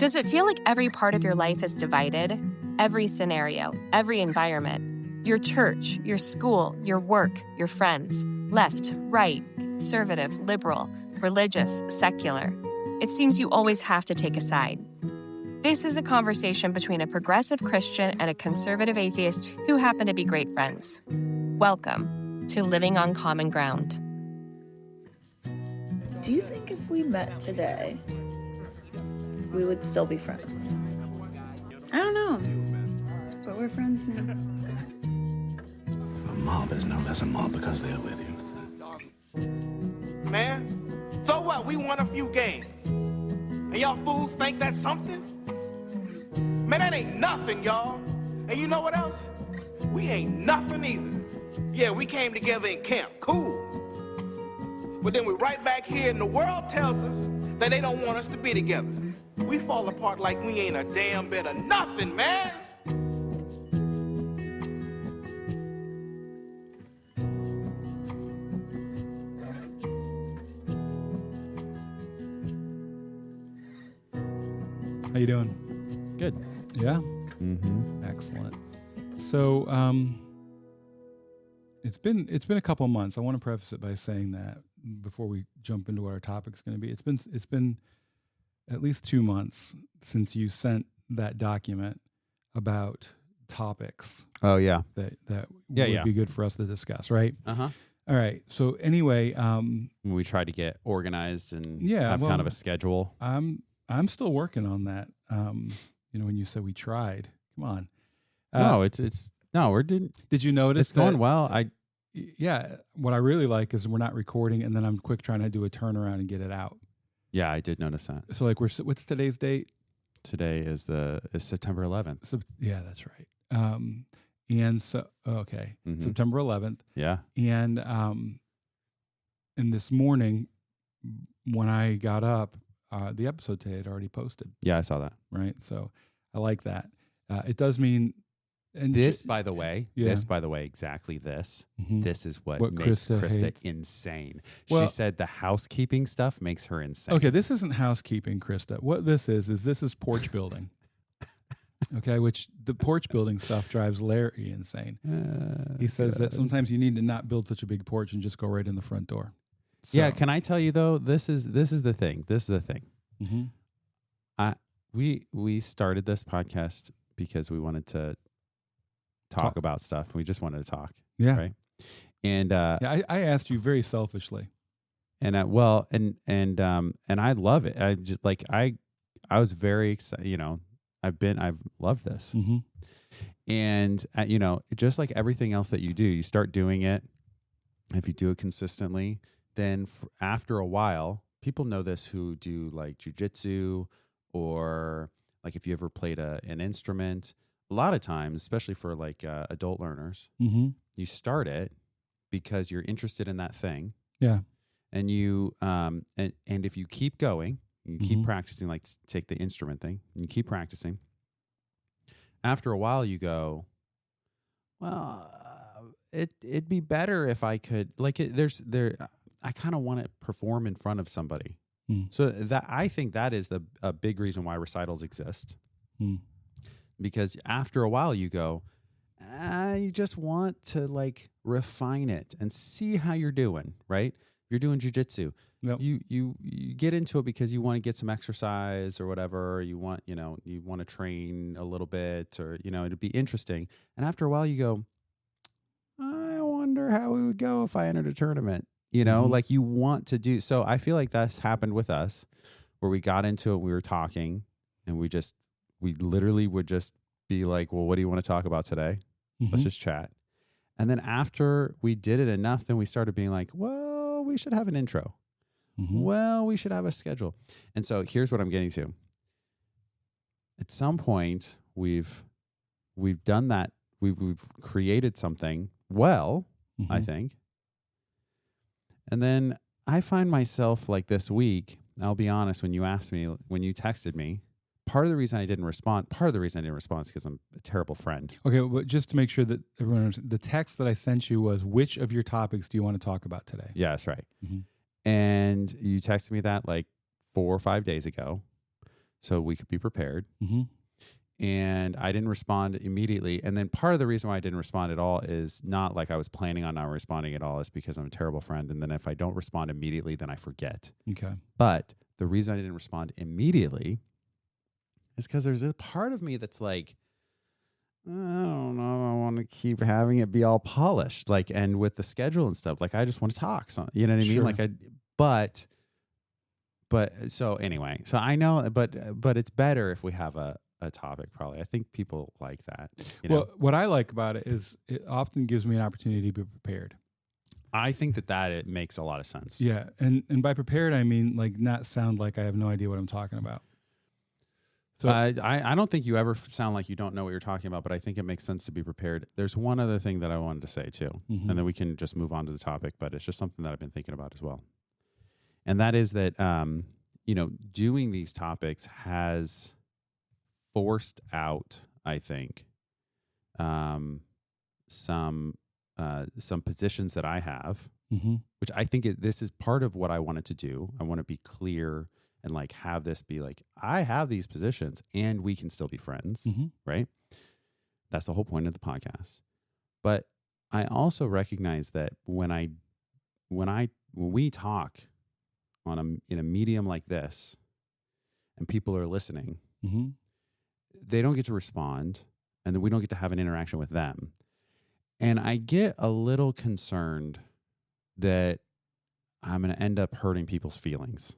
Does it feel like every part of your life is divided? Every scenario, every environment, your church, your school, your work, your friends, left, right, conservative, liberal, religious, secular. It seems you always have to take a side. This is a conversation between a progressive Christian and a conservative atheist who happen to be great friends. Welcome to Living on Common Ground. Do you think if we met today, we would still be friends? I don't know, but we're friends now. A mob is no less a mob because they're with you. Man, so what? We won a few games. And y'all fools think that's something? Man, that ain't nothing, y'all. And you know what else? We ain't nothing either. Yeah, we came together in camp. Cool. But then we're right back here and the world tells us that they don't want us to be together. We fall apart like we ain't a damn bit of nothing, man. How you doing? Good. Yeah? Mm-hmm. Excellent. So, it's been a couple of months. I want to preface it by saying that before we jump into what our topic's going to be. It's been at least 2 months since you sent that document about topics. Oh yeah. That would be good for us to discuss, right? Uh-huh. All right. So anyway, We tried to get organized and Yeah, have well, kind of a schedule. I'm still working on that. When you said we tried, come on. Did you notice It's going well. Yeah. What I really like is we're not recording and then I'm quick trying to do a turnaround and get it out. Yeah, I did notice that. So like what's today's date? Today is September 11th. So yeah, that's right. And so okay, Mhm. September 11th. Yeah. And this morning when I got up, the episode today had already posted. Yeah, I saw that. Right. So I like that. It does mean. And By the way, exactly this. Mhm. This is what makes Krista Krista hates. insane. Well- She said the housekeeping stuff makes her insane. Okay, this isn't housekeeping, Krista. What this is porch building. Okay, which the porch building stuff drives Larry insane. He says that sometimes you need to not build such a big porch and just go right in the front door. So, Yeah, can I tell you though? This is the thing. mhm. We started this podcast because we wanted to talk about stuff. We just wanted to talk. Yeah. Right. And Yeah, I asked you very selfishly. and I love it. I just like I was very excited. I've loved this. Mm-hmm. And just like everything else that you do, you start doing it. If you do it consistently, then after a while, people know this who do like jujitsu or like if you ever played an instrument. A lot of times, especially for like adult learners, Mm-hmm. you start it because you're interested in that thing. Yeah. And you and if you keep going, you keep Mhm. practicing, like take the instrument thing, and you keep practicing. After a while, you go, well, it'd be better if I could like it. I kind of want to perform in front of somebody. Mm. So that I think that is a big reason why recitals exist. Mm. Because after a while, you go, you just want to like refine it and see how you're doing, right? You're doing jujitsu. Yep. You get into it because you want to get some exercise or whatever. Or you want to train a little bit or, it'd be interesting. And after a while you go, I wonder how it would go if I entered a tournament, Mhm. like you want to do. So I feel like that's happened with us where we got into it. We were talking and we literally would just be like, well, what do you want to talk about today? Let's Mhm. just chat. And then after we did it enough, then we started being like, well, we should have an intro. Mhm. Well, we should have a schedule. And so here's what I'm getting to. At some point, we've done that. We've created something well, I Mhm. think. And then I find myself like this week, I'll be honest, when you texted me, part of the reason I didn't respond is because I'm a terrible friend. Okay, but just to make sure that everyone understands, the text that I sent you was, which of your topics do you want to talk about today? Yeah, that's right. Mhm. And you texted me that like 4 or 5 days ago. so we could be prepared. Mm-hmm. And I didn't respond immediately. And then part of the reason why I didn't respond at all is not like I was planning on not responding at all. It's because I'm a terrible friend. And then if I don't respond immediately, then I forget. Okay. But the reason I didn't respond immediately is because there's a part of me that's like, I don't know, I want to keep having it be all polished. Like, and with the schedule and stuff, like I just want to talk. So, you know what I mean? Sure. Like but so anyway, so I know, but it's better if we have a topic, probably. I think people like that. Well, what I like about it is it often gives me an opportunity to be prepared. I think that it makes a lot of sense. Yeah. And by prepared, I mean like not sound like I have no idea what I'm talking about. So I don't think you ever sound like you don't know what you're talking about, but I think it makes sense to be prepared. There's one other thing that I wanted to say too, Mm-hmm. and then we can just move on to the topic, but it's just something that I've been thinking about as well. And that is that, doing these topics has forced out, I think, some positions that I have, mm-hmm. which I think this is part of what I wanted to do. I want to be clear and like have this be like, I have these positions and we can still be friends, Mm-hmm. right? That's the whole point of the podcast. But I also recognize that when we talk in a medium like this and people are listening, Mm-hmm. they don't get to respond and then we don't get to have an interaction with them. And I get a little concerned that I'm going to end up hurting people's feelings.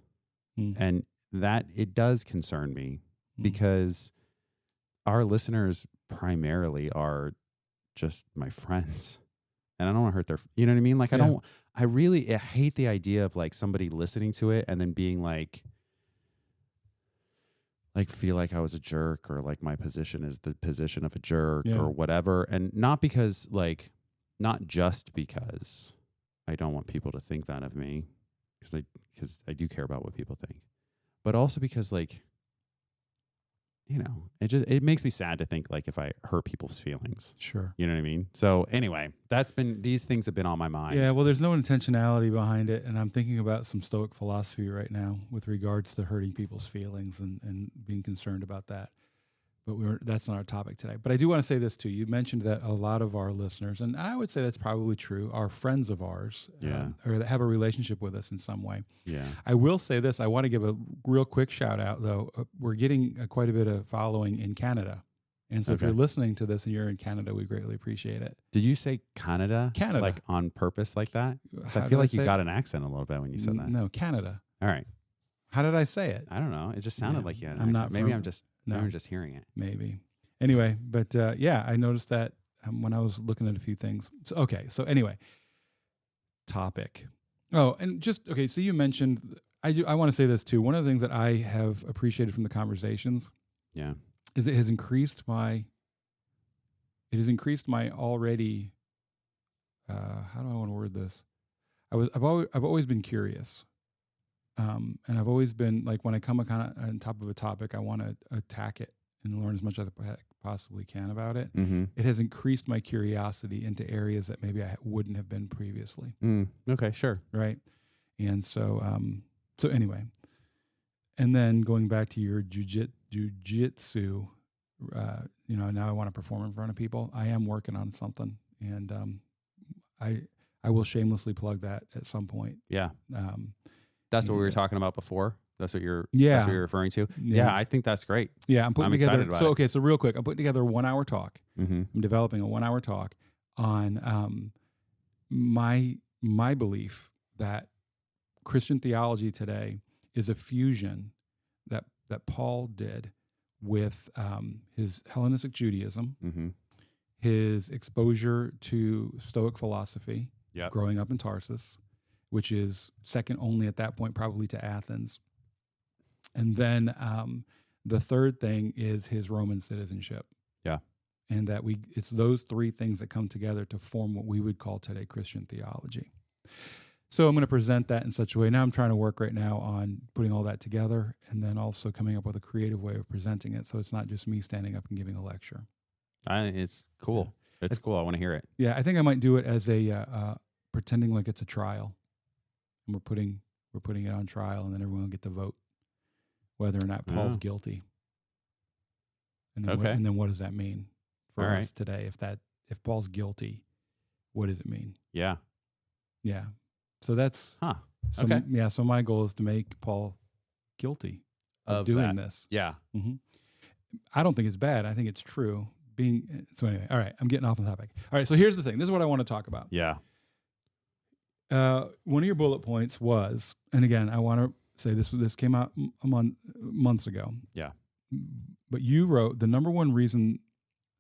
Mm-hmm. And that it does concern me because our listeners primarily are just my friends. And I don't want to hurt their, you know what I mean? Like, Yeah. I hate the idea of like somebody listening to it and then being like feel like I was a jerk or like my position is the position of a jerk or whatever. And not just because I don't want people to think that of me, because I do care about what people think, but also because like, it makes me sad to think like if I hurt people's feelings. Sure. You know what I mean? So anyway, these things have been on my mind. Yeah, well, there's no intentionality behind it, and I'm thinking about some Stoic philosophy right now with regards to hurting people's feelings and being concerned about that. But that's not our topic today. But I do want to say this too. You mentioned that a lot of our listeners, and I would say that's probably true, are friends of ours, or that have a relationship with us in some way. Yeah. I will say this. I want to give a real quick shout out, though. We're getting quite a bit of following in Canada. And so if you're listening to this and you're in Canada, we greatly appreciate it. Did you say Canada? Canada. Like on purpose like that? Because I How feel did like you say got it? an accent a little bit when you said that. No, Canada. All right. How did I say it? I don't know. It just sounded Yeah. like you had an I'm accent. not Maybe from- I'm just hearing it. Maybe. Anyway, but I noticed that when I was looking at a few things. So anyway, topic. Oh, and so you mentioned, I want to say this too. One of the things that I have appreciated from the conversations is it has increased my already, how do I want to word this? I've always been curious. And I've always been like, when I come on top of a topic, I want to attack it and learn as much as I possibly can about it. Mm-hmm. It has increased my curiosity into areas that maybe I wouldn't have been previously. Okay, sure. Right. And so anyway, and then going back to your jujitsu, now I want to perform in front of people. I am working on something, and I will shamelessly plug that at some point. Yeah. That's what we were talking about before. That's what you're referring to. Yeah, I think that's great. Yeah, I'm putting together. Excited about it. So real quick, I'm putting together a 1 hour talk. Mm-hmm. I'm developing a 1 hour talk on my belief that Christian theology today is a fusion that Paul did with his Hellenistic Judaism, Mm-hmm. his exposure to Stoic philosophy, Yep. growing up in Tarsus, which is second only at that point probably to Athens. And then the third thing is his Roman citizenship. Yeah. And that it's those three things that come together to form what we would call today Christian theology. So I'm going to present that in such a way. Now I'm trying to work right now on putting all that together and then also coming up with a creative way of presenting it. So it's not just me standing up and giving a lecture. It's cool. It's cool. I want to hear it. Yeah, I think I might do it as a pretending like it's a trial. And we're putting it on trial, and then everyone will get to vote. whether or not Paul's guilty. And then, Okay. what does that mean for All us right. today? If Paul's guilty, what does it mean? Yeah. Yeah. So that's Okay. Yeah. So my goal is to make Paul guilty of doing this. Yeah. I don't think it's bad. I think it's true. So anyway, all right. I'm getting off the topic. All right. So here's the thing. This is what I want to talk about. Yeah. One of your bullet points was, and again, I want to say this came out months ago. Yeah. But you wrote the number one reason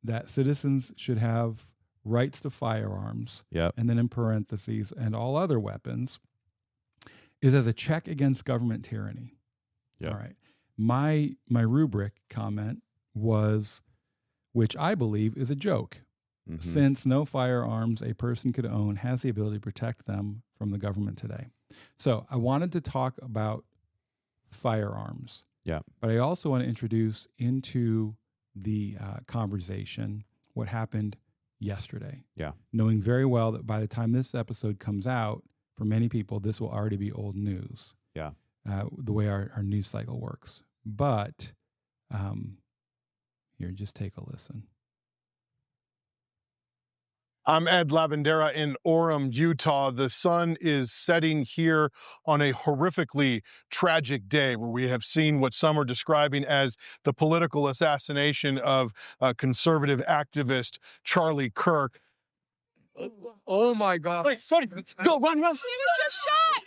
that citizens should have rights to firearms, Yep. and then in parentheses, and all other weapons, is as a check against government tyranny. Yep. All right. My rubric comment was, which I believe is a joke, since no firearms a person could own has the ability to protect them from the government today. So I wanted to talk about firearms. Yeah. But I also want to introduce into the conversation what happened yesterday. Yeah. Knowing very well that by the time this episode comes out, for many people, this will already be old news. Yeah. The way our news cycle works. But here, just take a listen. I'm Ed Lavandera in Orem, Utah. The sun is setting here on a horrifically tragic day where we have seen what some are describing as the political assassination of conservative activist Charlie Kirk. Oh my God. Wait, sorry. Go, run. He was just shot.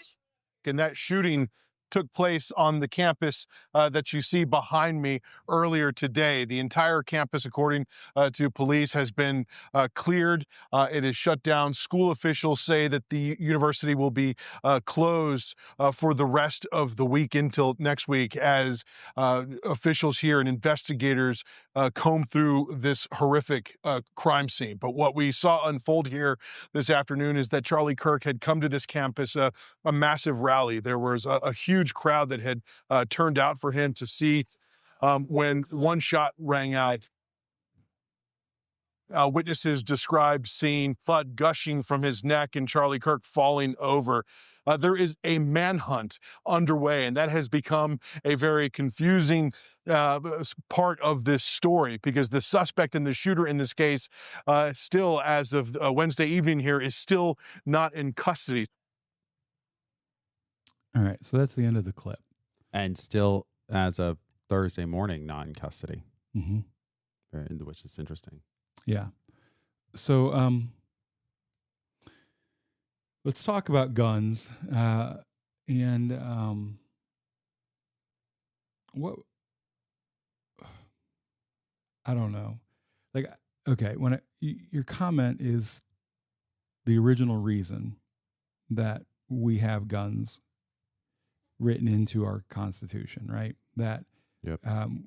And that shooting took place on the campus that you see behind me earlier today. The entire campus, according to police, has been cleared. It is shut down. School officials say that the university will be closed for the rest of the week until next week as officials here and investigators comb through this horrific crime scene. But what we saw unfold here this afternoon is that Charlie Kirk had come to this campus, a massive rally. There was a huge crowd that had turned out for him to see when one shot rang out. Witnesses described seeing blood gushing from his neck and Charlie Kirk falling over. There is a manhunt underway, and that has become a very confusing part of this story because the suspect and the shooter in this case still, as of Wednesday evening here, is still not in custody. All right. So that's the end of the clip. And still, as of Thursday morning, not in custody, which is interesting. Yeah. So let's talk about guns and what I don't know. Like, okay, when your comment is the original reason that we have guns written into our Constitution, right? That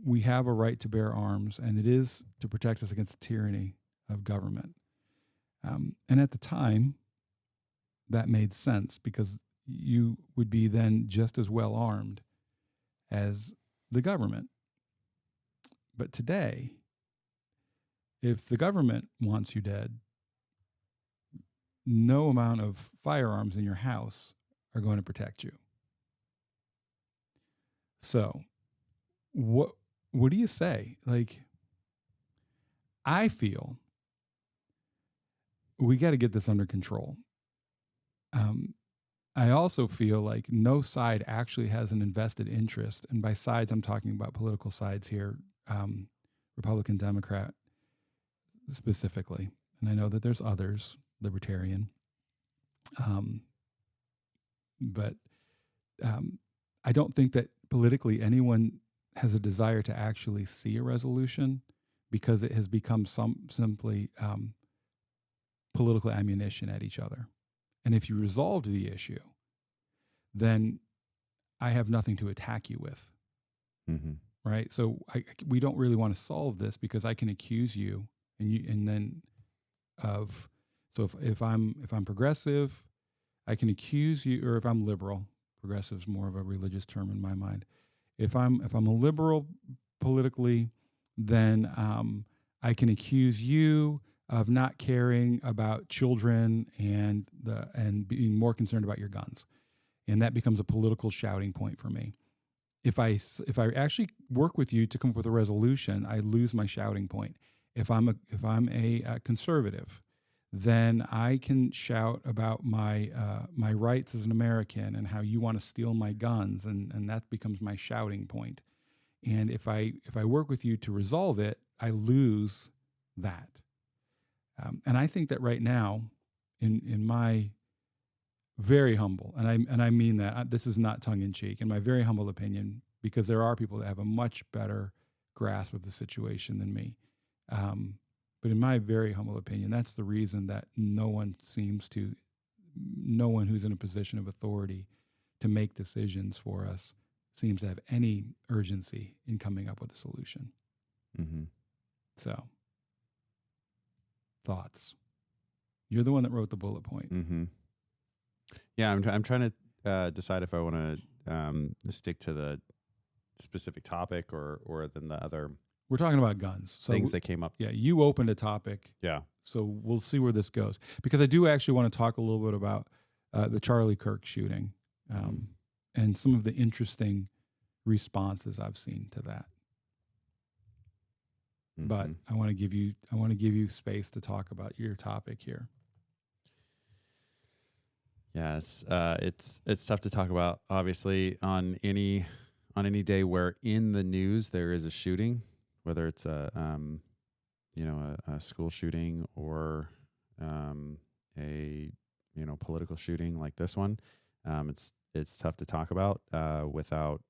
we have a right to bear arms, and it is to protect us against the tyranny of government. And at the time, that made sense because you would be then just as well armed as the government. But today, if the government wants you dead, no amount of firearms in your house are going to protect you. So what do you say? Like, I feel we got to get this under control. I also feel like no side actually has an invested interest. And by sides, I'm talking about political sides here, Republican, Democrat specifically. And I know that there's others, libertarian. But I don't think that politically anyone has a desire to actually see a resolution because it has become simply political ammunition at each other. And if you resolved the issue, then I have nothing to attack you with. Right? So we don't really want to solve this because I can accuse you and then of, so if I'm progressive, I can accuse you, or if I'm liberal, progressive is more of a religious term in my mind. If I'm a liberal politically, then I can accuse you of not caring about children and being more concerned about your guns, and that becomes a political shouting point for me. if I actually work with you to come up with a resolution, I lose my shouting point. If I'm a conservative, then I can shout about my rights as an American and how you want to steal my guns, and that becomes my shouting point. And if I work with you to resolve it, I lose that. And I think that right now, in my very humble, and I mean that, this is not tongue in cheek, in my very humble opinion, because there are people that have a much better grasp of the situation than me. But in my very humble opinion, that's the reason that no one who's in a position of authority to make decisions for us seems to have any urgency in coming up with a solution. Mm-hmm. So, thoughts. You're the one that wrote the bullet point. Mm-hmm. Yeah, I'm trying to decide if I want to stick to the specific topic or then the other. We're talking about guns. So things that came up. Yeah, you opened a topic. Yeah. So we'll see where this goes. Because I do actually want to talk a little bit about the Charlie Kirk shooting and some of the interesting responses I've seen to that. Mm-hmm. But I want to give you space to talk about your topic here. Yeah, it's tough to talk about, obviously, on any day where in the news there is a shooting, whether it's a school shooting or a political shooting like this one. It's tough to talk about without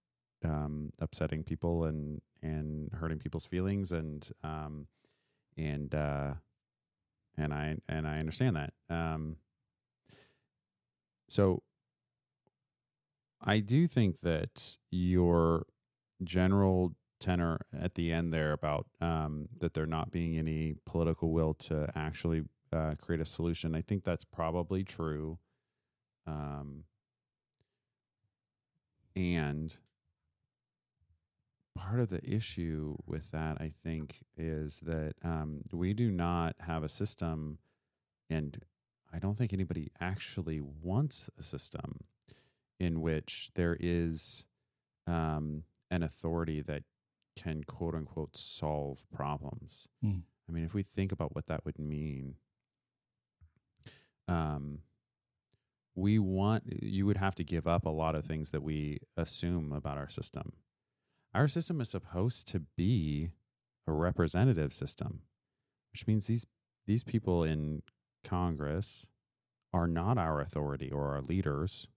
upsetting people and hurting people's feelings and I understand that. So I do think that your general tenor at the end there about that there not being any political will to actually create a solution, I think that's probably true. And part of the issue with that, I think, is that we do not have a system, and I don't think anybody actually wants a system in which there is an authority that can, quote unquote, solve problems. I mean, if we think about what that would mean, you would have to give up a lot of things that we assume about our system. Our system is supposed to be a representative system, which means these people in Congress are not our authority or our leaders.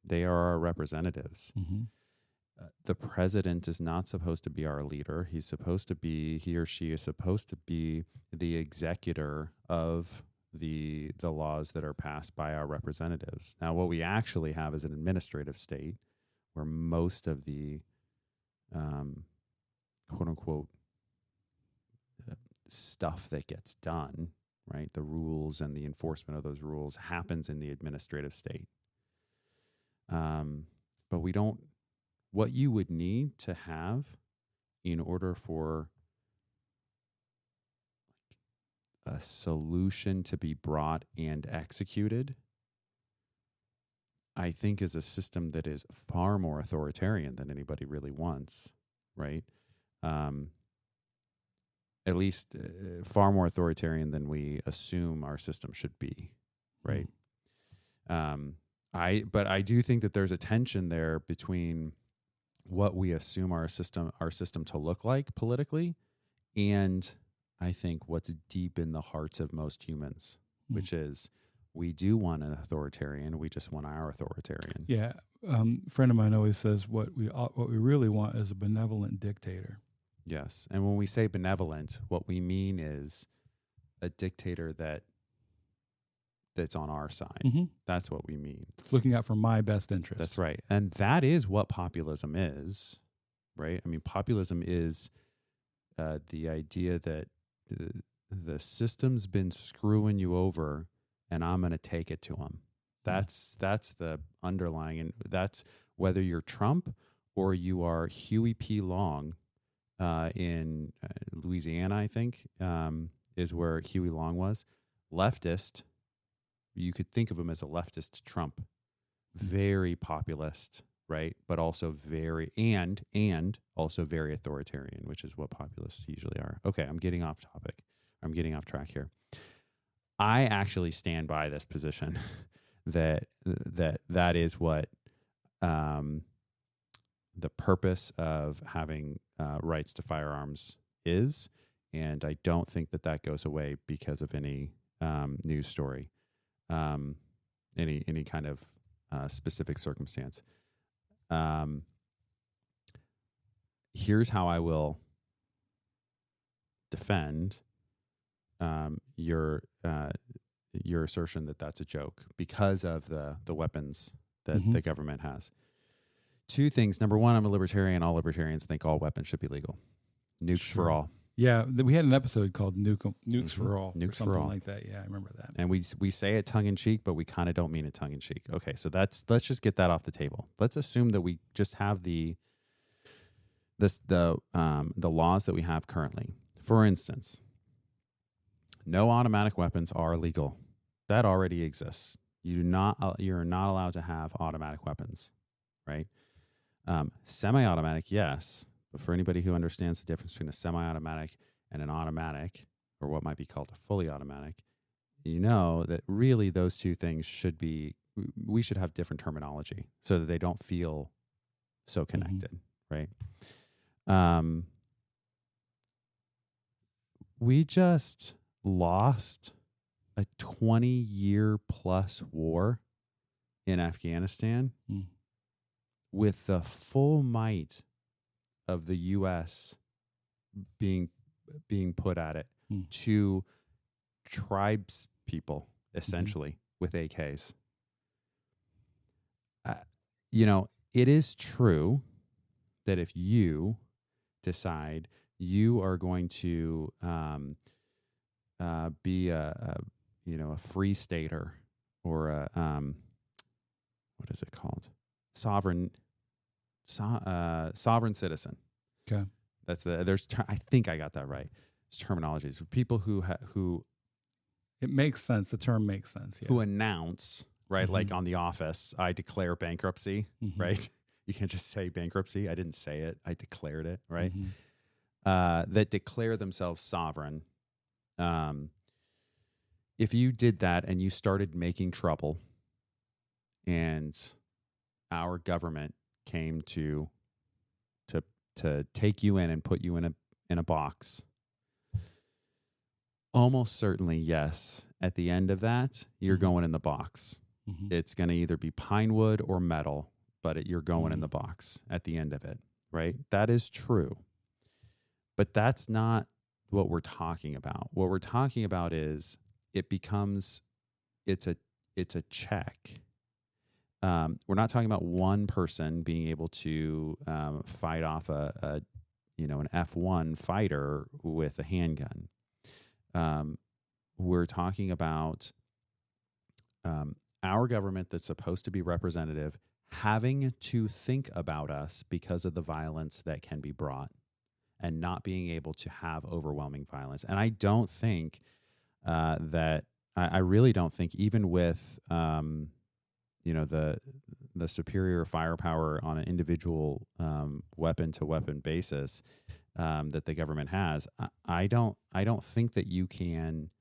They are our representatives. Mm-hmm. The president is not supposed to be our leader. He or she is supposed to be the executor of the laws that are passed by our representatives. Now, what we actually have is an administrative state where most of the quote unquote stuff that gets done, right, the rules and the enforcement of those rules happens in the administrative state. But we don't. What you would need to have in order for a solution to be brought and executed, I think, is a system that is far more authoritarian than anybody really wants, right? At least far more authoritarian than we assume our system should be, right? But I do think that there's a tension there between what we assume our system to look like politically, and I think what's deep in the hearts of most humans, which is we do want an authoritarian. We just want our authoritarian. Yeah. A friend of mine always says what we really want is a benevolent dictator. Yes. And when we say benevolent, what we mean is a dictator that's on our side. Mm-hmm. That's what we mean. It's looking out for my best interest. That's right. And that is what populism is, right? I mean, populism is the idea that the system's been screwing you over and I'm going to take it to them. That's the underlying, and that's whether you're Trump or you are Huey P. Long in Louisiana, I think, is where Huey Long was. Leftist. You could think of him as a leftist Trump, very populist, right? But also and also very authoritarian, which is what populists usually are. Okay, I'm getting off topic. I'm getting off track here. I actually stand by this position that is what the purpose of having rights to firearms is, and I don't think that goes away because of any news story, any kind of specific circumstance. Here's how I will defend your assertion that that's a joke because of the weapons that the government has. Two things. Number one, I'm a libertarian. All libertarians think all weapons should be legal. Nukes for all. Yeah, we had an episode called Nukes for All. Nukes or something for all. like that. Yeah, I remember that. And we say it tongue in cheek, but we kind of don't mean it tongue in cheek. Okay, so let's just get that off the table. Let's assume that we just have the laws that we have currently. For instance, no automatic weapons are legal. That already exists. You're not allowed to have automatic weapons, right? Semi-automatic, yes. But for anybody who understands the difference between a semi-automatic and an automatic, or what might be called a fully automatic, you know that really those two things we should have different terminology so that they don't feel so connected, right? We just lost a 20-year plus war in Afghanistan with the full might of the U.S. being put at it to tribes people, essentially, with AKs. It is true that if you decide you are going to be a free stater or a what is it called? Sovereign citizen. Okay. I think I got that right. It's terminologies for people who it makes sense. The term makes sense. Yeah. Who announce, right? Like on The Office, I declare bankruptcy, right? You can't just say bankruptcy. I didn't say it. I declared it, right? That declare themselves sovereign. If you did that and you started making trouble and our government came to take you in and put you in a box, almost certainly, yes. At the end of that, you're going in the box. It's going to either be pine wood or metal, but you're going in the box at the end of it, right? That is true. But that's not what we're talking about. What we're talking about is it's a check. We're not talking about one person being able to fight off an F1 fighter with a handgun. We're talking about our government that's supposed to be representative having to think about us because of the violence that can be brought and not being able to have overwhelming violence. And I don't think I really don't think even with the superior firepower on an individual weapon to weapon basis that the government has, I don't think that you can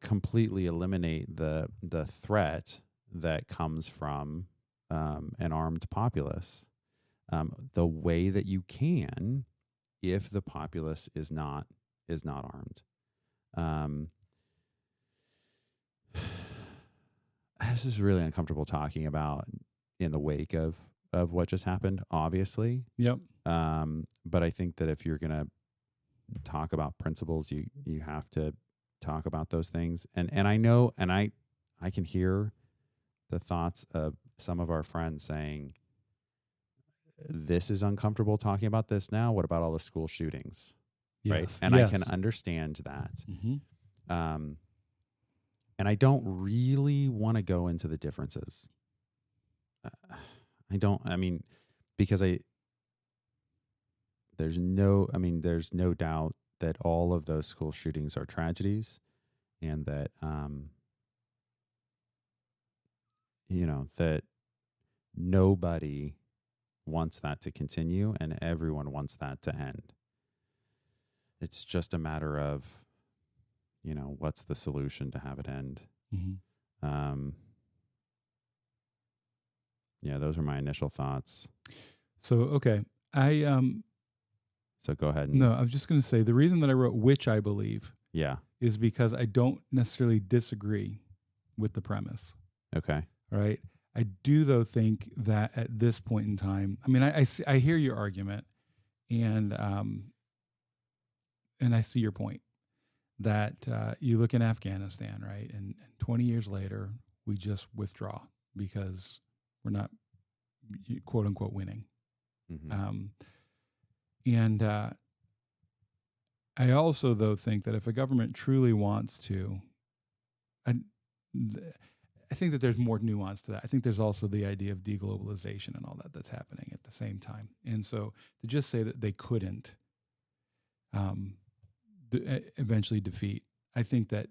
completely eliminate the threat that comes from an armed populace the way that you can if the populace is not armed. This is really uncomfortable talking about in the wake of what just happened, obviously. Yep. But I think that if you're going to talk about principles, you have to talk about those things. And I know, and I can hear the thoughts of some of our friends saying, this is uncomfortable talking about this now. What about all the school shootings? Yes. Right. And I can understand that. And I don't really want to go into the differences. Because there's no doubt that all of those school shootings are tragedies and that that nobody wants that to continue and everyone wants that to end. It's just a matter of, what's the solution to have it end? Mm-hmm. Those are my initial thoughts. So, okay. So go ahead. No, I was just going to say the reason that I wrote which I believe is because I don't necessarily disagree with the premise. Okay. Right. I do, though, think that at this point in time, I mean, I hear your argument and I see your point that you look in Afghanistan, right? And 20 years later, we just withdraw because we're not, quote unquote, winning. Mm-hmm. And I also, though, think that if a government truly wants to, I think that there's more nuance to that. I think there's also the idea of deglobalization and all that that's happening at the same time. And so to just say that they couldn't eventually defeat, I think that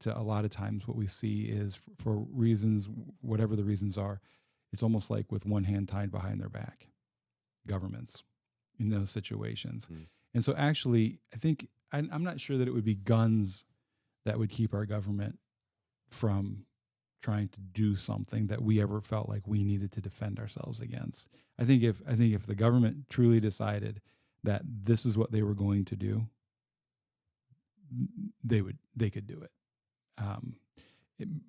a lot of times what we see is for reasons, whatever the reasons are, it's almost like with one hand tied behind their back, governments in those situations. Mm. And so actually, I think I'm not sure that it would be guns that would keep our government from trying to do something that we ever felt like we needed to defend ourselves against. I think if the government truly decided that this is what they were going to do, they could do it.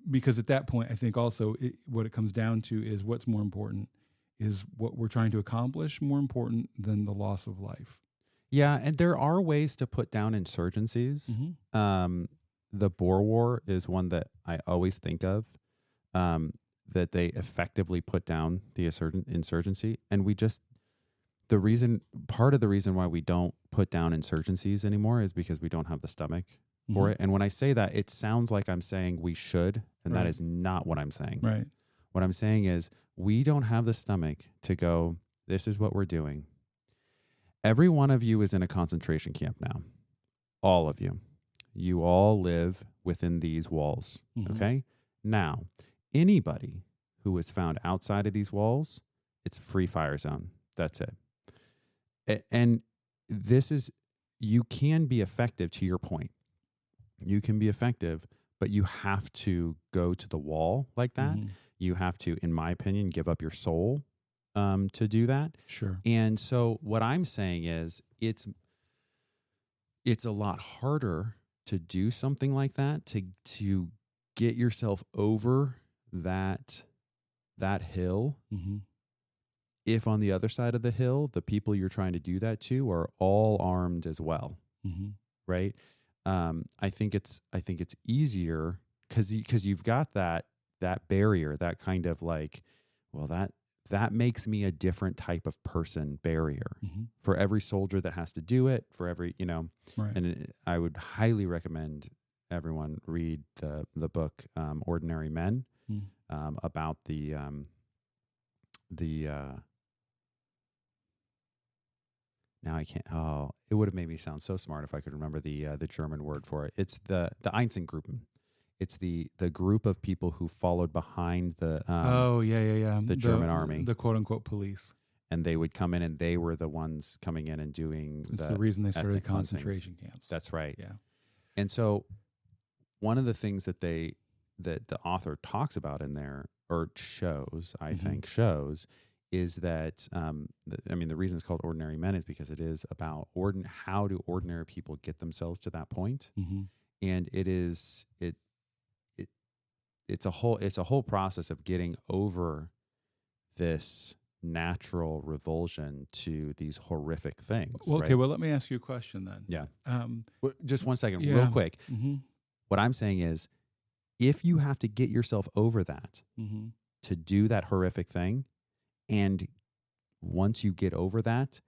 Because at that point, I think also what it comes down to is what's more important. Is what we're trying to accomplish more important than the loss of life? Yeah, and there are ways to put down insurgencies. Mm-hmm. The Boer War is one that I always think of, that they effectively put down the insurgency. And part of the reason why we don't put down insurgencies anymore is because we don't have the stomach for it. And when I say that, it sounds like I'm saying we should, and that is not what I'm saying. Right. What I'm saying is we don't have the stomach to go, this is what we're doing. Every one of you is in a concentration camp now. All of you. You all live within these walls. Mm-hmm. Okay? Now, anybody who is found outside of these walls, it's a free fire zone. That's it. And you can be effective, to your point. You can be effective, but you have to go to the wall like that. Mm-hmm. You have to, in my opinion, give up your soul to do that. Sure. And so what I'm saying is it's a lot harder to do something like that, to get yourself over that hill. Mm-hmm. If on the other side of the hill, the people you're trying to do that to are all armed as well. Mm-hmm. Right? I think it's easier because you've got that barrier, that kind of like, well, that makes me a different type of person barrier for every soldier that has to do it, for every, right. And I would highly recommend everyone read the book, Ordinary Men, about now I can't, it would have made me sound so smart if I could remember the German word for it. It's the Einsatzgruppen. It's the group of people who followed behind the the German army, the quote unquote police, and they would come in and they were the ones coming in and doing. That's the reason they started concentration camps. That's right. Yeah, and so one of the things that the author talks about in there or shows, I think, is that the reason it's called Ordinary Men is because it is about how do ordinary people get themselves to that point, and it's a whole process of getting over this natural revulsion to these horrific things. Well, right? okay, well, let me ask you a question then. Yeah. Just 1 second, real quick. What I'm saying is, if you have to get yourself over that to do that horrific thing, and once you get over that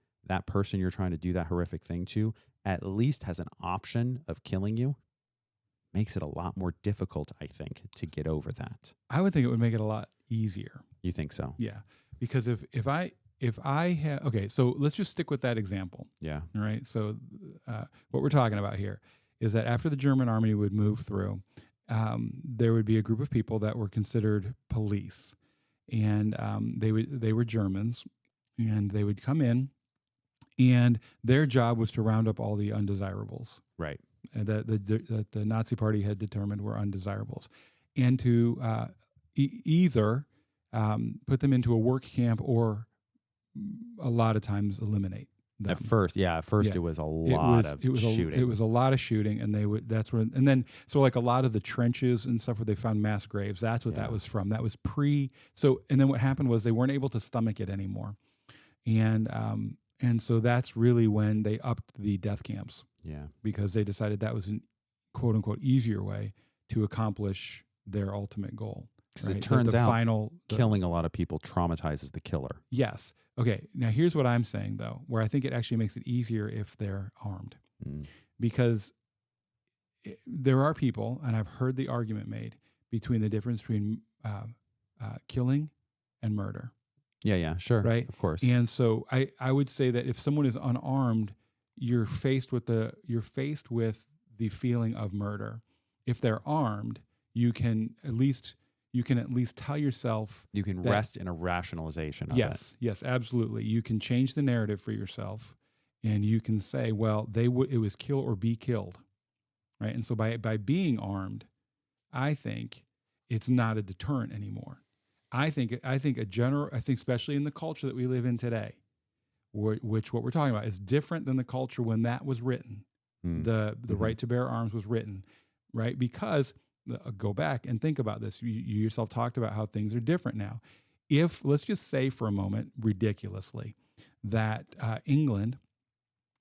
person you're trying to do that horrific thing to at least has an option of killing you, makes it a lot more difficult, I think, to get over that. I would think it would make it a lot easier. You think so? Yeah. Because if I have, okay, so let's just stick with that example. Yeah. All right. So what we're talking about here is that after the German army would move through, there would be a group of people that were considered police, and they were Germans, and they would come in, and their job was to round up all the undesirables, Right. that the Nazi Party had determined were undesirables, and to either put them into a work camp or a lot of times eliminate them. At first, it was a lot of shooting. It was a lot of shooting, and then like a lot of the trenches and stuff where they found mass graves. That's what that was from. That was So, and then what happened was they weren't able to stomach it anymore, and so that's really when they upped the death camps. Yeah, because they decided that was an quote unquote easier way to accomplish their ultimate goal. Because it turns out killing a lot of people traumatizes the killer. Yes. Okay. Now here's what I'm saying though, where I think it actually makes it easier if they're armed, because there are people, and I've heard the argument made between the difference between killing and murder. Yeah, sure. Right. Of course. And so I would say that if someone is unarmed, you're faced with the feeling of murder. If they're armed, you can at least tell yourself, you can rest in a rationalization of it. Yes, absolutely. You can change the narrative for yourself, and you can say, well, it was kill or be killed, right? And so by being armed, I think it's not a deterrent anymore. I think especially in the culture that we live in today, which what we're talking about is different than the culture when that was written. The right to bear arms was written, right? Because go back and think about this. You yourself talked about how things are different now. If, let's just say for a moment, ridiculously, that England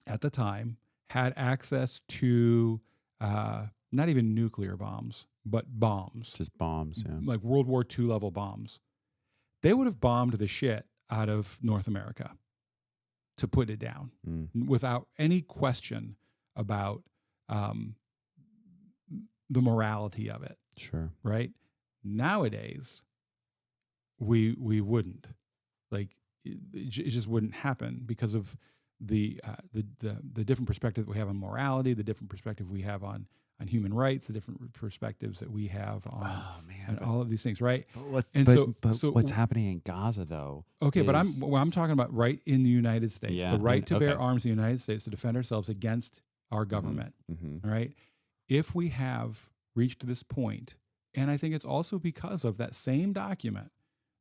at the time had access to not even nuclear bombs, but bombs. Just bombs, yeah. Like World War II level bombs. They would have bombed the shit out of North America to put it down without any question about the morality of it. Sure. Right? Nowadays, we wouldn't. Like it just wouldn't happen because of the different perspective that we have on morality, the different perspective we have on human rights, the different perspectives that we have on all of these things, right? But what's happening in Gaza though? Okay, but I'm talking about right in the United States, the right to bear arms in the United States to defend ourselves against our government. All right. If we have reached this point, and I think it's also because of that same document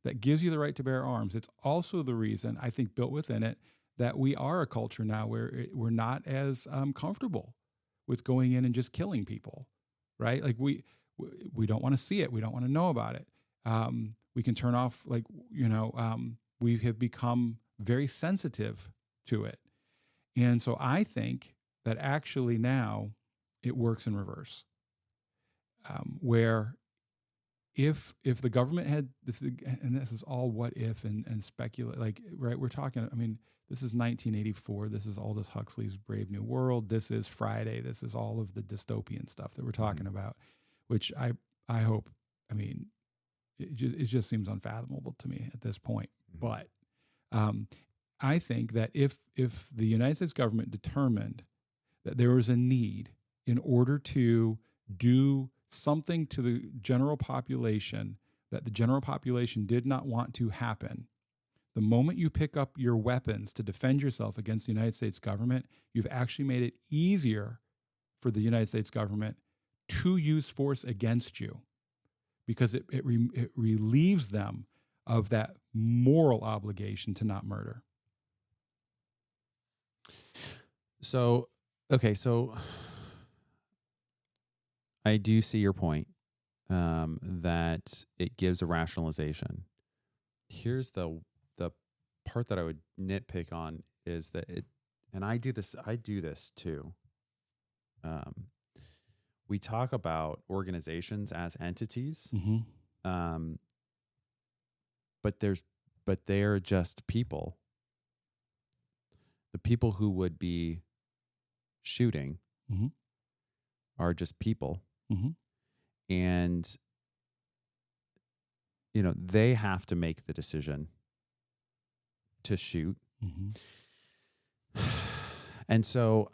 that gives you the right to bear arms, it's also the reason, I think, built within it, that we are a culture now where we're not as comfortable with going in and just killing people, right? Like we don't want to see it. We don't want to know about it. We can turn off, we have become very sensitive to it. And so I think that actually now it works in reverse, where if the government had, and this is all what if and speculate, like, right, we're talking, I mean, this is 1984. This is Aldous Huxley's Brave New World. This is Friday. This is all of the dystopian stuff that we're talking about, which I hope, I mean, it just seems unfathomable to me at this point. But I think that if the United States government determined that there was a need in order to do something to the general population that the general population did not want to happen, the moment you pick up your weapons to defend yourself against the United States government, you've actually made it easier for the United States government to use force against you, because it relieves them of that moral obligation to not murder. So I do see your point, that it gives a rationalization. Here's the part that I would nitpick on is that and I do this too. We talk about organizations as entities, but they're just people. The people who would be shooting are just people. And, they have to make the decision to shoot. And so,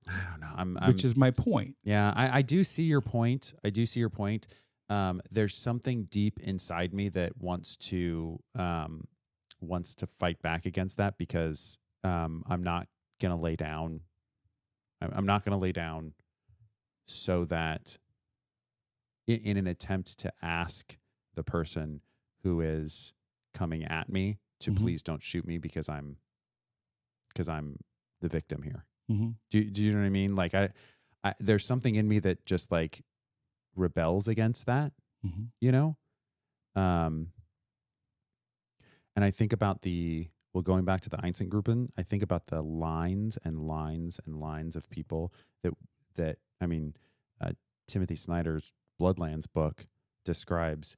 I don't know. Which is my point. Yeah, I do see your point. I do see your point. There's something deep inside me that wants to fight back against that because I'm not gonna lay down. I'm not gonna lay down so that in an attempt to ask the person who is coming at me to please don't shoot me because I'm the victim here. Do you know what I mean? Like I there's something in me that just like rebels against that, you know? And I think about going back to the Einstein-Gruppen, I think about the lines and lines and lines of people that I mean, Timothy Snyder's Bloodlands book describes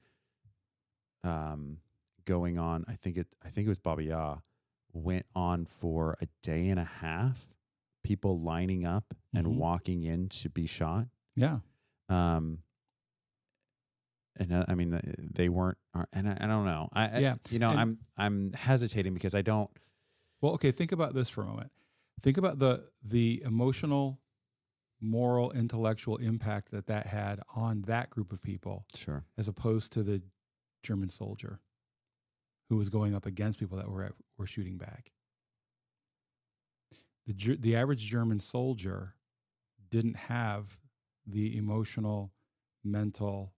going on. I think it was Baba Ya went on for a day and a half. People lining up and walking in to be shot. Yeah. And I mean, they weren't, and I don't know. I'm hesitating because I don't. Well, okay. Think about this for a moment. Think about the emotional, moral, intellectual impact that had on that group of people. Sure. As opposed to the German soldier who was going up against people that were shooting back. The average German soldier didn't have the emotional, mental,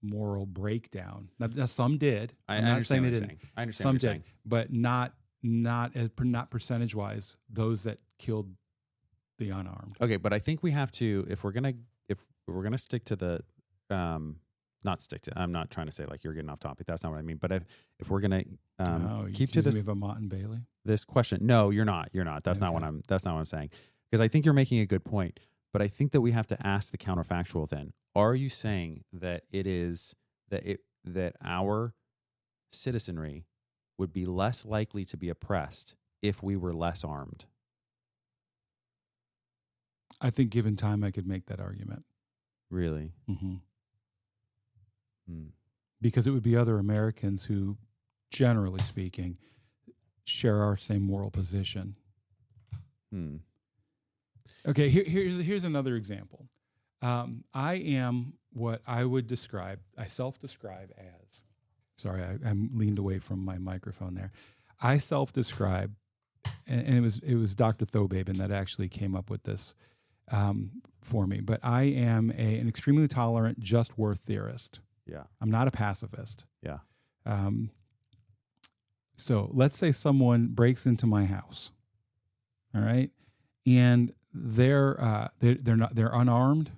moral breakdown. Now some did. I'm not saying they didn't. I understand some what you're did, saying. but not percentage wise. Those that killed the unarmed. Okay, but I think we have to if we're gonna stick to the not stick to. I'm not trying to say like you're getting off topic. That's not what I mean. But if we're gonna keep to this, me of a Mott and Bailey. This question, no, you're not. You're not. That's not what I'm. That's not what I'm saying. Because I think you're making a good point. But I think that we have to ask the counterfactual. Then, are you saying that it is that our citizenry would be less likely to be oppressed if we were less armed? I think given time, I could make that argument. Really? Because it would be other Americans who, generally speaking, share our same moral position. Okay, here's another example. I am what I would self-describe as. Sorry, I'm leaned away from my microphone there. I self-describe, and it was Dr. Thobabin that actually came up with this for me. But I am an extremely tolerant, just worth theorist. Yeah. I'm not a pacifist. Yeah. So let's say someone breaks into my house, all right, and they're unarmed.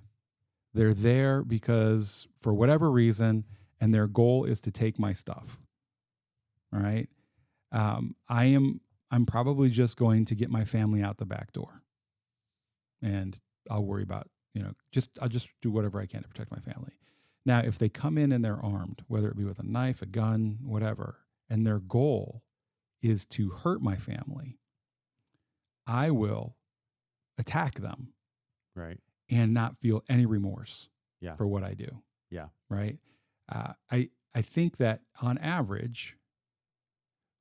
They're there because for whatever reason, and their goal is to take my stuff. All right, I'm probably just going to get my family out the back door, and I'll worry about I'll just do whatever I can to protect my family. Now, if they come in and they're armed, whether it be with a knife, a gun, whatever, and their goal is to hurt my family, I will attack them. Right. And not feel any remorse for what I do. Yeah. Right. I think that on average,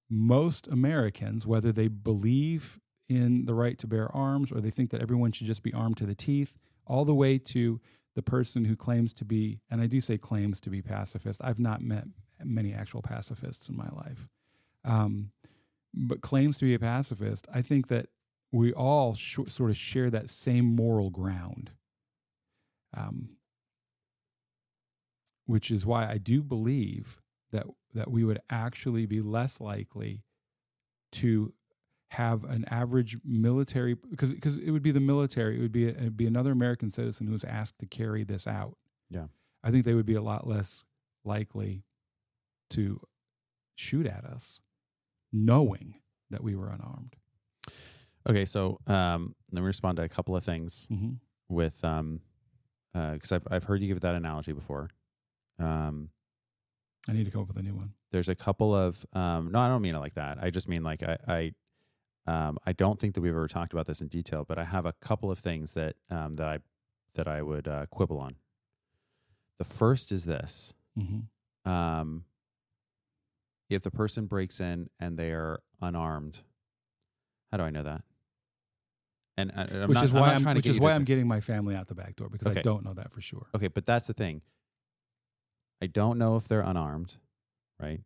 most Americans, whether they believe in the right to bear arms or they think that everyone should just be armed to the teeth, all the way to the person who claims to be, and I do say claims to be pacifist. I've not met many actual pacifists in my life, but claims to be a pacifist. I think that we all sort of share that same moral ground, which is why I do believe that we would actually be less likely to have an average military, because it would be the military, it'd be another American citizen who's asked to carry this out. Yeah. I think they would be a lot less likely to shoot at us knowing that we were unarmed. Okay, so let me respond to a couple of things with because I've heard you give that analogy before. I need to come up with a new one. There's a couple of no, I don't mean it like that. I just mean like I don't think that we've ever talked about this in detail, but I have a couple of things that I would quibble on. The first is this: if the person breaks in and they are unarmed, how do I know that? And I'm which not, is why I'm not trying to which get is you why to I'm getting my family out the back door, because I Okay. don't know that for sure. Okay, but that's the thing. I don't know if they're unarmed, right?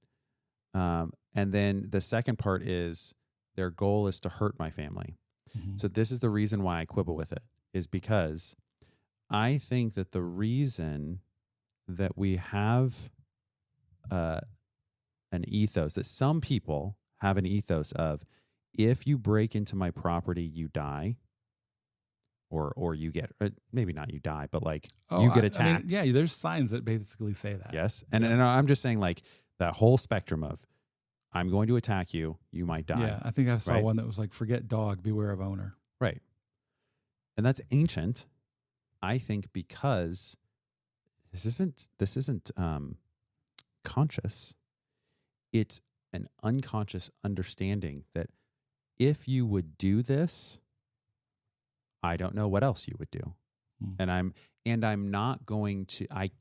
And then the second part is their goal is to hurt my family. Mm-hmm. So this is the reason why I quibble with it, is because I think that the reason that we have an ethos, that some people have an ethos of, if you break into my property, you die, or you get, maybe not you die, but like you get attacked. I mean, yeah, there's signs that basically say that. Yes. And I'm just saying, like, that whole spectrum of, I'm going to attack you, you might die. Yeah, I think I saw right? one that was like, forget dog, beware of owner. Right. And that's ancient, I think, because this isn't conscious. It's an unconscious understanding that if you would do this, I don't know what else you would do. And I'm not going to, I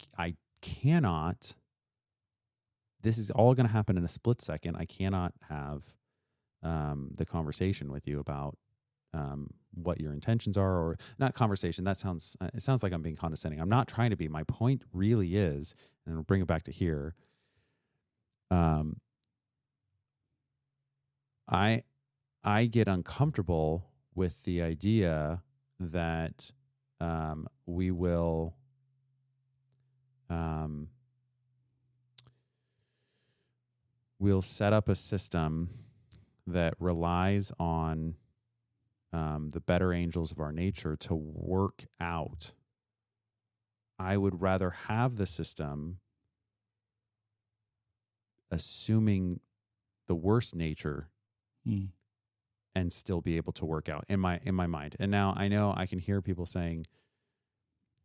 cannot, this is all going to happen in a split second. I cannot have the conversation with you about what your intentions are, or not conversation. That sounds, it sounds like I'm being condescending. I'm not trying to be. My point really is, and we'll bring it back to here. I get uncomfortable with the idea that we will we'll set up a system that relies on the better angels of our nature to work out. I would rather have the system assuming the worst nature and still be able to work out in my mind. And now I know I can hear people saying,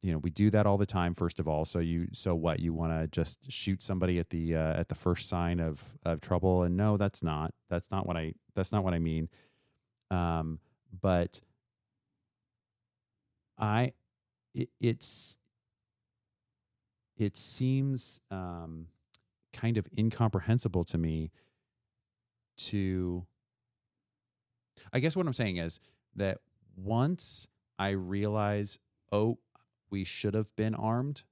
we do that all the time, first of all. So what, you want to just shoot somebody at the first sign of trouble? And no, that's not what I mean. But it seems kind of incomprehensible to me I guess what I'm saying is that once I realize, we should have been armed,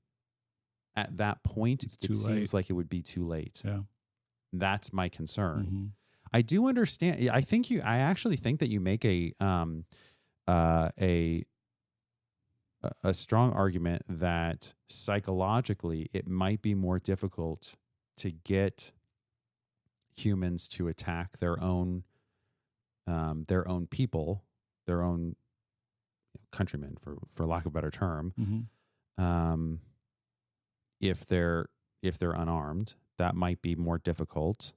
at that point, it seems like it would be too late. Yeah. That's my concern. Mm-hmm. I do understand. I actually think that you make a strong argument that psychologically it might be more difficult to get humans to attack their own people, their own countrymen, for lack of a better term. Mm-hmm. If they're unarmed, that might be more difficult.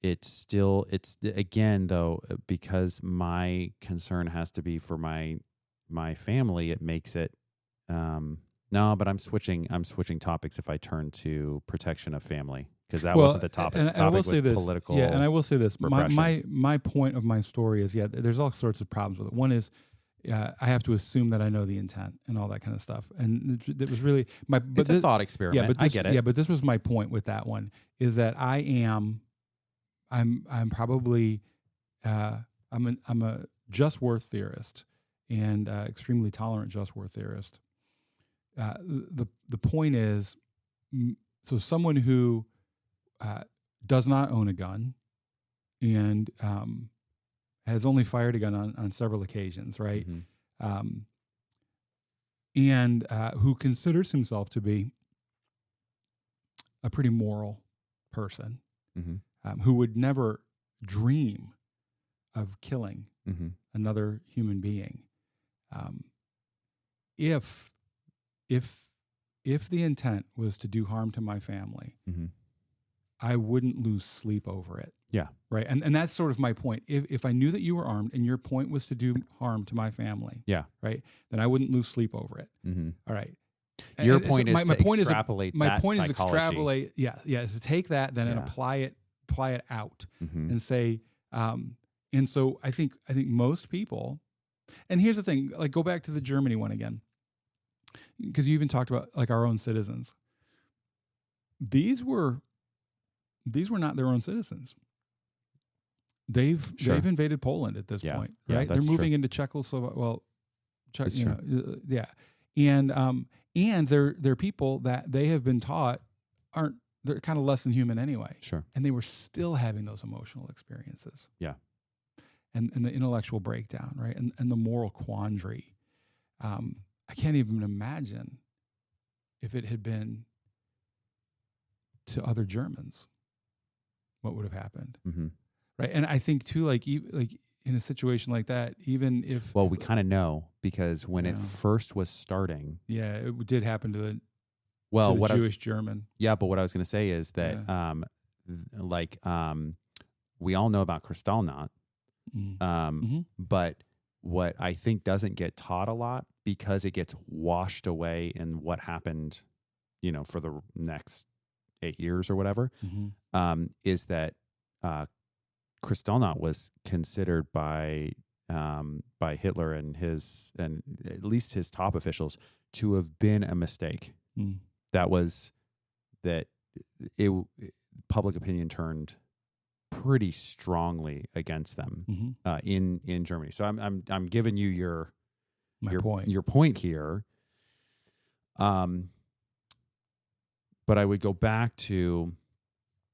It's again, though, because my concern has to be for my family, it makes it no, but I'm switching topics if I turn to protection of family, because that wasn't the topic. The topic was political. Yeah, and I will say this. Repression. My point of my story is, there's all sorts of problems with it. One is, I have to assume that I know the intent and all that kind of stuff. And it was really it's a thought experiment. Yeah, but I get it. Yeah, but this was my point with that one, is that I'm probably I'm a just worth theorist, and extremely tolerant just worth theorist. The point is, so someone who does not own a gun and has only fired a gun on several occasions, right? Mm-hmm. And who considers himself to be a pretty moral person, Mm-hmm. who would never dream of killing Mm-hmm. another human being. If the intent was to do harm to my family, Mm-hmm. I wouldn't lose sleep over it. Yeah. Right. And that's sort of my point. If I knew that you were armed and your point was to do harm to my family, Yeah. right, then I wouldn't lose sleep over it. Mm-hmm. All right. Your point is to extrapolate my that point is psychology. is to take that then and Yeah. apply it out Mm-hmm. and say, and so I think most people, and here's the thing, like, go back to the Germany one again, because you even talked about like our own citizens. These were these were not their own citizens. They've invaded Poland at this point, Yeah, right? They're that's moving true. into Czechoslovakia. Well, That's true. yeah, and they're people that they have been taught they're kind of less than human anyway. Sure. And they were still having those emotional experiences. Yeah. And the intellectual breakdown, right? And the moral quandary. I can't even imagine if it had been to other Germans, what would have happened. Mm-hmm. Right. And I think too, like in a situation like that, even if, Well, we kind of know because when it first was starting, it did happen to the Jewish German. Yeah. But what I was going to say is that, we all know about Kristallnacht. But what I think doesn't get taught a lot because it gets washed away in what happened, for the next 8 years or whatever, is that Kristallnacht was considered by Hitler and at least his top officials to have been a mistake. Public opinion turned pretty strongly against them in Germany. So I'm giving you your point here. But I would go back to,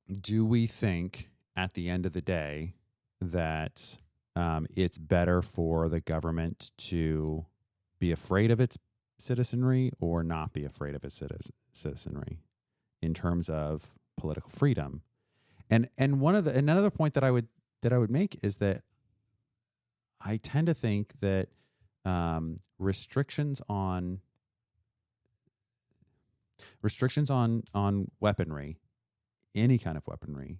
do we think at the end of the day that it's better for the government to be afraid of its citizenry or not be afraid of its citizenry in terms of political freedom? And another point that I would make is that I tend to think that restrictions on weaponry, any kind of weaponry,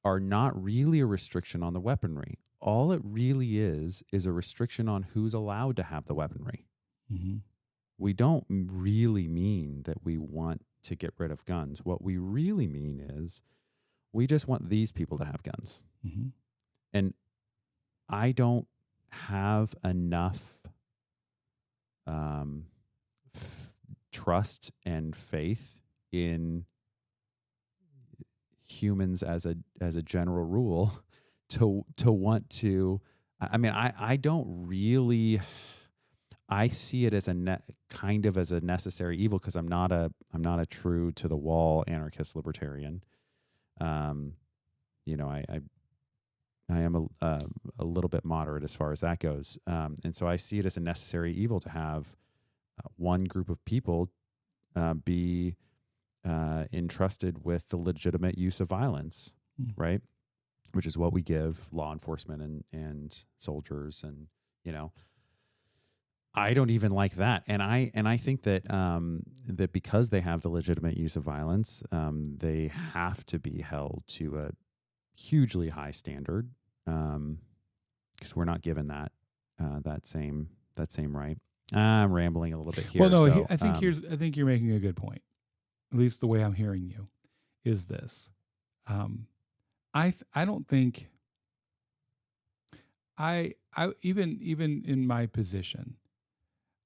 are not really a restriction on the weaponry. All it really is a restriction on who's allowed to have the weaponry. We don't really mean that we want to get rid of guns. What we really mean is we just want these people to have guns. And I don't have enough trust and faith in humans as a general rule to want to. I mean, I don't really. I see it as as a necessary evil because I'm not a true to the wall anarchist libertarian. I am a little bit moderate as far as that goes, and so I see it as a necessary evil to have one group of people be entrusted with the legitimate use of violence, right? Which is what we give law enforcement and soldiers, and I don't even like that, and I think that that because they have the legitimate use of violence, they have to be held to a hugely high standard, because we're not given that same right. I'm rambling a little bit here. Well, no, so, I think you're making a good point. At least the way I'm hearing you is this. I don't think I even in my position,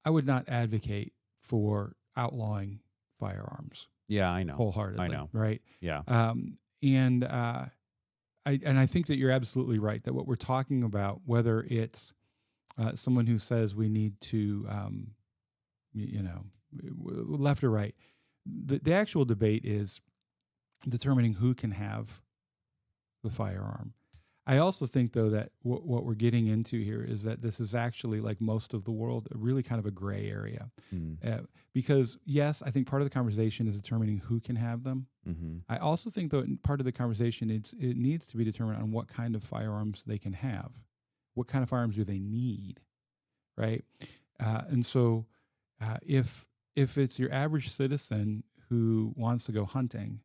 I would not advocate for outlawing firearms. Yeah, I know. Wholeheartedly. I know. Right. Yeah. I think that you're absolutely right that what we're talking about, whether it's someone who says we need to, left or right, the actual debate is determining who can have the firearm. I also think, though, that what we're getting into here is that this is actually, like most of the world, really kind of a gray area. Because, yes, I think part of the conversation is determining who can have them. I also think, though, part of the conversation, it needs to be determined on what kind of firearms they can have. What kind of firearms do they need, right? And so if it's your average citizen who wants to go hunting,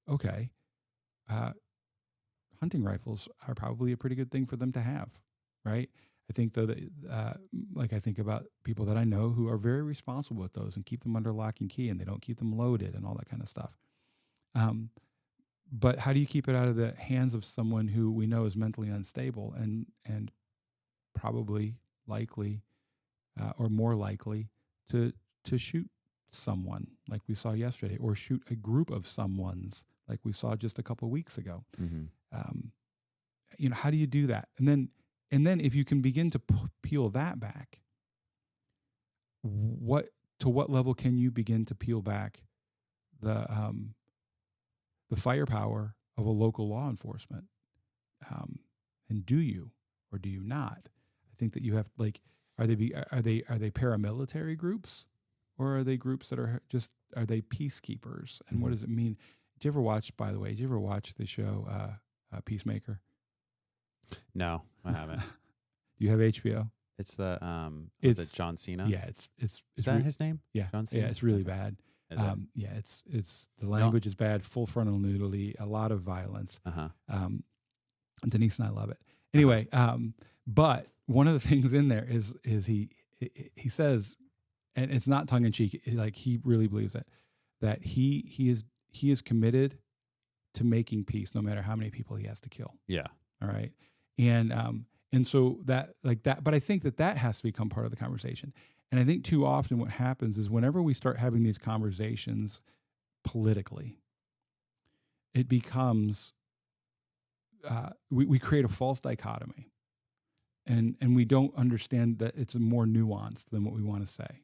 okay, hunting rifles are probably a pretty good thing for them to have, right? I think, though, that I think about people that I know who are very responsible with those and keep them under lock and key, and they don't keep them loaded and all that kind of stuff. But how do you keep it out of the hands of someone who we know is mentally unstable and probably likely or more likely to shoot someone like we saw yesterday, or shoot a group of someone's like we saw just a couple of weeks ago. How do you do that? And then if you can begin to peel that back, to what level can you begin to peel back the firepower of a local law enforcement? And do you or do you not? I think that you have are they paramilitary groups, or are they groups that are they peacekeepers? And what does it mean? Did you ever watch the show Peacemaker? No, I haven't. Do you have HBO? It's the is it John Cena? Yeah, it's is that his name? Yeah, John Cena. Yeah, it's really bad. Is it? Yeah, it's the language is bad, full frontal nudity, a lot of violence. Denise and I love it. Anyway, but one of the things in there is he says, and it's not tongue in cheek, like he really believes that he is committed to making peace no matter how many people he has to kill. Yeah. All right. And so that, but I think that has to become part of the conversation. And I think too often what happens is whenever we start having these conversations politically, it becomes, we create a false dichotomy, and we don't understand that it's more nuanced than what we want to say,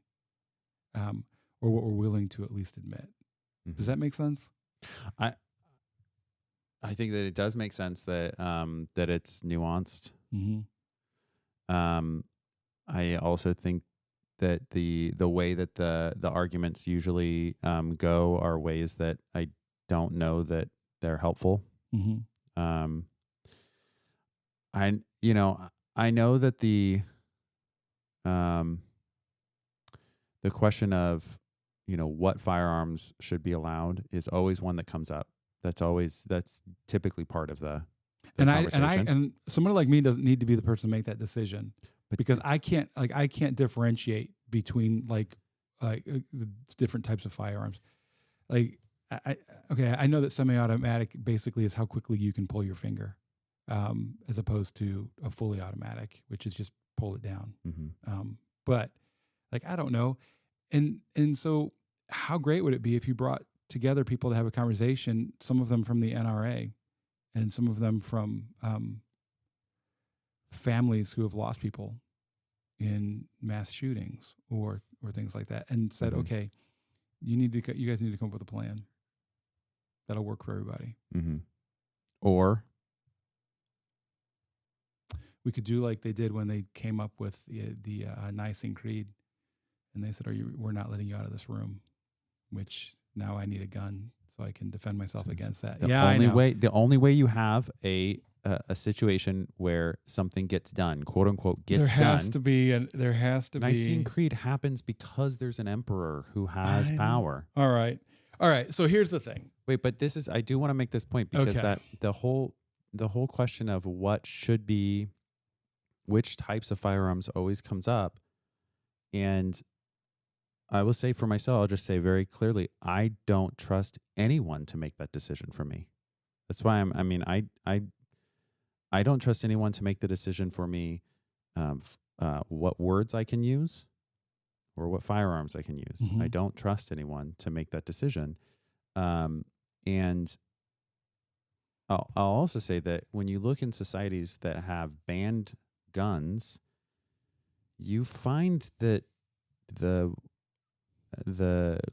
or what we're willing to at least admit. Does that make sense? I think that it does make sense that that it's nuanced. I also think that the way that the arguments usually go are ways that I don't know that they're helpful. I know that the question of what firearms should be allowed is always one that comes up. That's typically part of the conversation. And someone like me doesn't need to be the person to make that decision, because I can't differentiate between the different types of firearms. I know that semi-automatic basically is how quickly you can pull your finger, as opposed to a fully automatic, which is just pull it down. But I don't know. And so how great would it be if you brought together people to have a conversation, some of them from the NRA and some of them from families who have lost people in mass shootings or things like that, and said, okay, you guys need to come up with a plan that'll work for everybody. Or we could do like they did when they came up with the Nicene Creed, and they said, we're not letting you out of this room, which now I need a gun so I can defend myself against that. The only way you have a situation where something gets done, quote unquote, gets done. There has to be. Nicene Creed happens because there's an emperor who has power. All right. So here's the thing. Wait, but I do want to make this point, because that the whole question of what should be, which types of firearms always comes up. And I will say for myself, I'll just say very clearly, I don't trust anyone to make that decision for me. That's why I don't trust anyone to make the decision for me, what words I can use or what firearms I can use. I don't trust anyone to make that decision. And I'll also say that when you look in societies that have banned guns, you find that the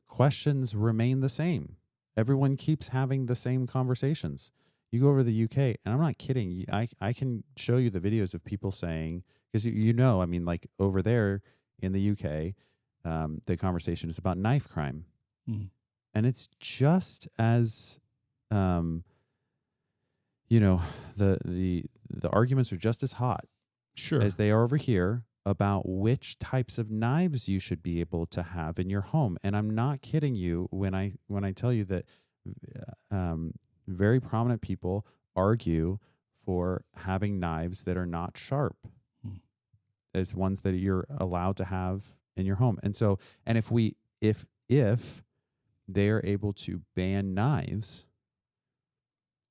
questions remain the same. Everyone keeps having the same conversations. You go over to the UK, and I'm not kidding. I can show you the videos of people saying, because over there in the UK, the conversation is about knife crime. And it's just as, the arguments are just as hot as they are over here about which types of knives you should be able to have in your home. And I'm not kidding you when I tell you that very prominent people argue for having knives that are not sharp as ones that you're allowed to have in your home. And so, and if they are able to ban knives,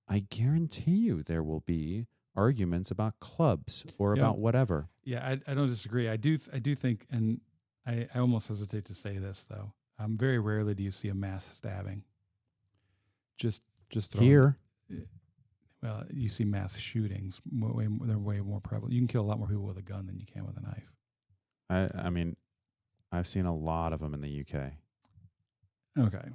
I guarantee you there will be arguments about clubs or about whatever. Yeah, I don't disagree. I do think, and I almost hesitate to say this though, Very rarely do you see a mass stabbing. Just throwing, Here. Well, you see mass shootings. They're way more prevalent. You can kill a lot more people with a gun than you can with a knife. I mean, I've seen a lot of them in the UK. Okay.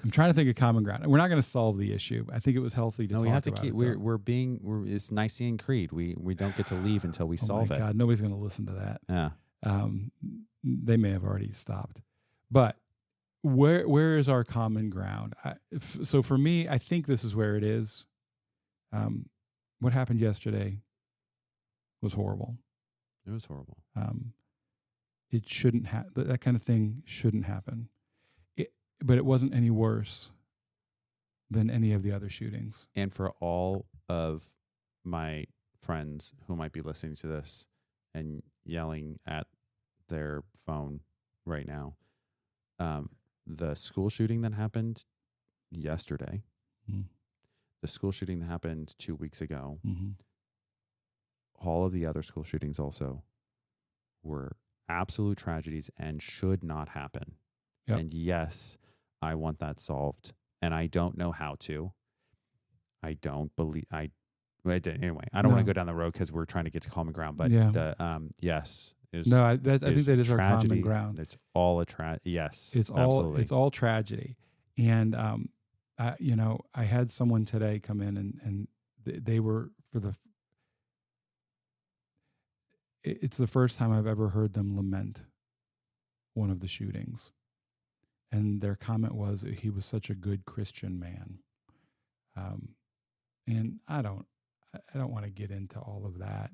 I'm trying to think of common ground. We're not going to solve the issue. I think it was healthy to talk we have to about keep. it. It's Nicene Creed. We don't get to leave until we solve my it. God, nobody's going to listen to that. Yeah. They may have already stopped, but where is our common ground? So for me, I think this is where it is. What happened yesterday was horrible. It was horrible. It shouldn't that kind of thing shouldn't happen. But it wasn't any worse than any of the other shootings. And for all of my friends who might be listening to this and yelling at their phone right now, the school shooting that happened yesterday, the school shooting that happened 2 weeks ago, all of the other school shootings also were absolute tragedies and should not happen. Yep. And yes, I want that solved, and I don't know how to. I don't believe anyway. I don't want to go down the road because we're trying to get to common ground. But yes, I think that is tragedy. Our common ground. It's all a yes. It's all tragedy, and I had someone today come in and they were it's the first time I've ever heard them lament one of the shootings. And their comment was he was such a good Christian man. And I don't want to get into all of that,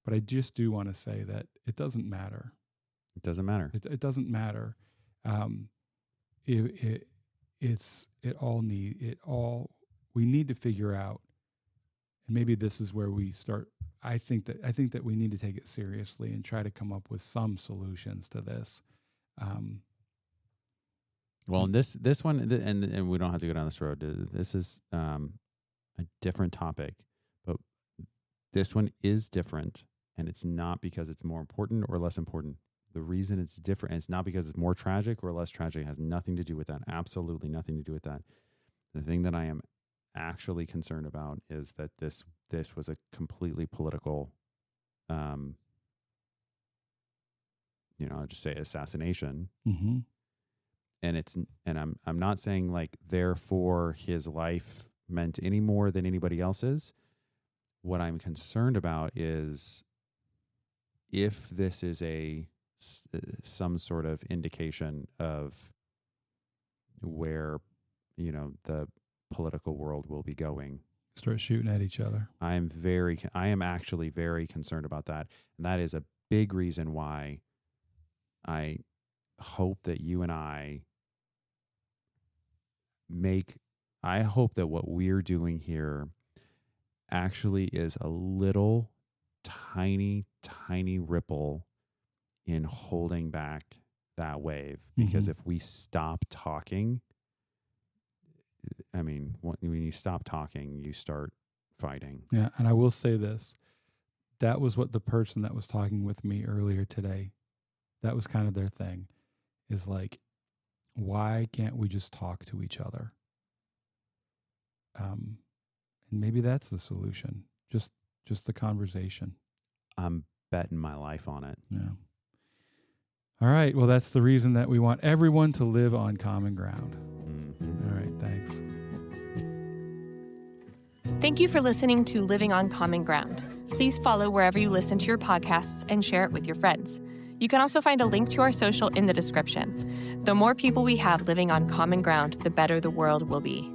but I just do want to say that it doesn't matter. It doesn't matter. It doesn't matter. We need to figure out, and maybe this is where we start. I think that we need to take it seriously and try to come up with some solutions to this. Well, and this one, and we don't have to go down this road. This is a different topic, but this one is different, and it's not because it's more important or less important. The reason it's different, and it's not because it's more tragic or less tragic. It has nothing to do with that. Absolutely nothing to do with that. The thing that I am actually concerned about is that this was a completely political, I'll just say assassination. Mm-hmm. And I'm not saying like therefore his life meant any more than anybody else's. What I'm concerned about is if this is some sort of indication of where the political world will be going. Start shooting at each other. I am actually very concerned about that, and that is a big reason why I hope that you and I hope that what we're doing here actually is a little tiny ripple in holding back that wave. Because if we stop talking, I mean, when you stop talking, you start fighting. Yeah, and I will say this. That was what the person that was talking with me earlier today, that was kind of their thing, is like, why can't we just talk to each other? And maybe that's the solution. Just the conversation. I'm betting my life on it. Yeah. All right. Well, that's the reason that we want everyone to live on common ground. Mm-hmm. All right. Thanks. Thank you for listening to Living on Common Ground. Please follow wherever you listen to your podcasts and share it with your friends. You can also find a link to our social in the description. The more people we have living on common ground, the better the world will be.